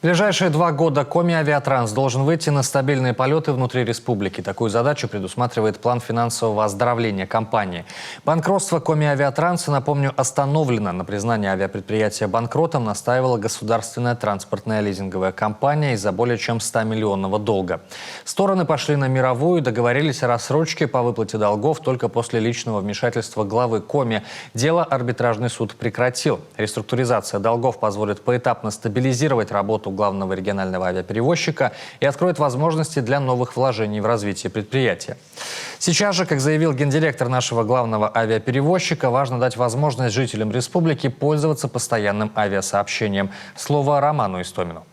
В ближайшие 2 года Коми Авиатранс должен выйти на стабильные полеты внутри республики. Такую задачу предусматривает план финансового оздоровления компании. Банкротство Коми Авиатранса, напомню, остановлено. На признание авиапредприятия банкротом настаивала государственная транспортная лизинговая компания из-за более чем 100-миллионного долга. Стороны пошли на мировую и договорились о рассрочке по выплате долгов только после личного вмешательства главы Коми. Дело арбитражный суд прекратил. Реструктуризация долгов позволит поэтапно стабилизировать работу главного регионального авиаперевозчика и откроет возможности для новых вложений в развитие предприятия. Сейчас же, как заявил гендиректор нашего главного авиаперевозчика, важно дать возможность жителям республики пользоваться постоянным авиасообщением. Слово Роману Истомину.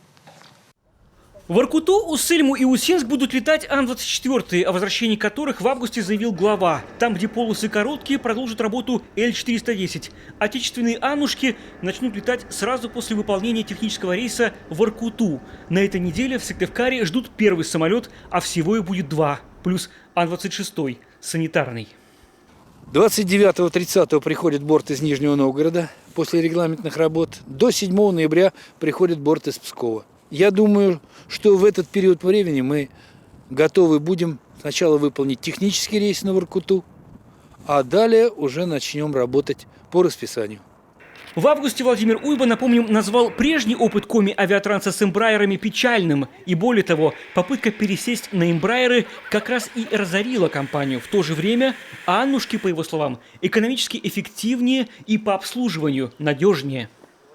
В Воркуту, Уссельму и Усинск будут летать Ан-24, о возвращении которых в августе заявил глава. Там, где полосы короткие, продолжат работу Л-410. Отечественные «Аннушки» начнут летать сразу после выполнения технического рейса в Воркуту. На этой неделе в Сыктывкаре ждут первый самолет, а всего их будет 2. Плюс Ан-26, санитарный. 29-30 приходит борт из Нижнего Новгорода после регламентных работ. До 7 ноября приходит борт из Пскова. Я думаю, что в этот период времени мы готовы будем сначала выполнить технический рейс на Воркуту, а далее уже начнем работать по расписанию. В августе Владимир Уйба, напомним, назвал прежний опыт Коми Авиатранса с эмбрайерами печальным. И более того, попытка пересесть на эмбрайеры как раз и разорила компанию. В то же время «Аннушки», по его словам, экономически эффективнее и по обслуживанию надежнее.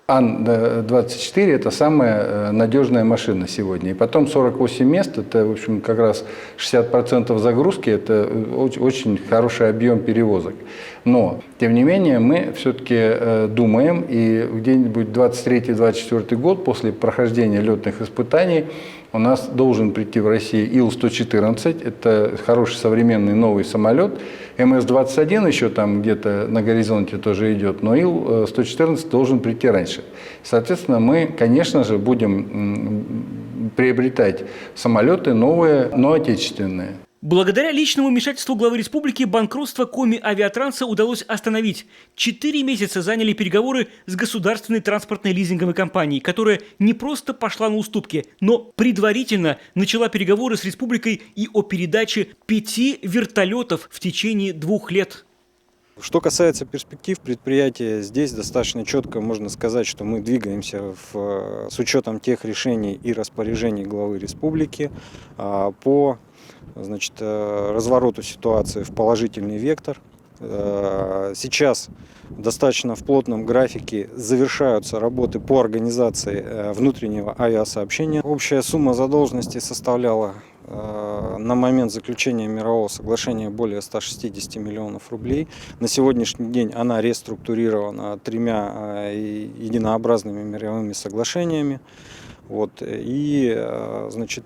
Ан-24 – это самая надежная машина сегодня. И потом 48 мест – это, в общем, как раз 60% загрузки – это очень хороший объем перевозок. Но, тем не менее, мы все-таки думаем, и где-нибудь 23-24 год, после прохождения летных испытаний, у нас должен прийти в Россию Ил-114, это хороший современный новый самолет. МС-21 еще там где-то на горизонте тоже идет, но Ил-114 должен прийти раньше. Соответственно, мы, конечно же, будем приобретать самолеты новые, но отечественные. Благодаря личному вмешательству главы республики банкротство Коми Авиатранса удалось остановить. 4 месяца заняли переговоры с государственной транспортной лизинговой компанией, которая не просто пошла на уступки, но предварительно начала переговоры с республикой и о передаче 5 вертолетов в течение 2 лет. Что касается перспектив предприятия, здесь достаточно четко можно сказать, что мы двигаемся с учетом тех решений и распоряжений главы республики по развороту ситуации в положительный вектор. Сейчас достаточно в плотном графике завершаются работы по организации внутреннего авиасообщения. Общая сумма задолженности составляла на момент заключения мирового соглашения более 160 миллионов рублей. На сегодняшний день она реструктурирована 3 единообразными мировыми соглашениями.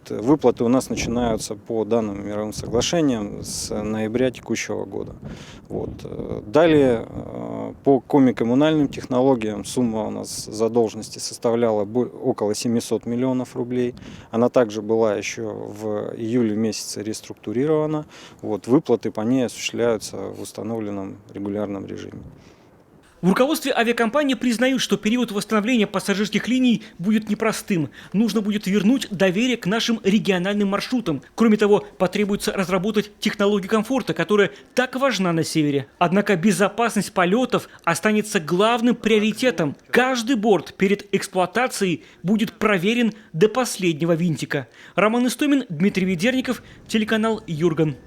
Выплаты у нас начинаются по данным мировым соглашениям с ноября текущего года. Далее по коммунальным технологиям сумма у нас задолженности составляла около 700 миллионов рублей. Она также была еще в июле месяце реструктурирована. Выплаты по ней осуществляются в установленном регулярном режиме. В руководстве авиакомпании признают, что период восстановления пассажирских линий будет непростым. Нужно будет вернуть доверие к нашим региональным маршрутам. Кроме того, потребуется разработать технологию комфорта, которая так важна на севере. Однако безопасность полетов останется главным приоритетом. Каждый борт перед эксплуатацией будет проверен до последнего винтика. Роман Истомин, Дмитрий Ведерников, телеканал «Юрган».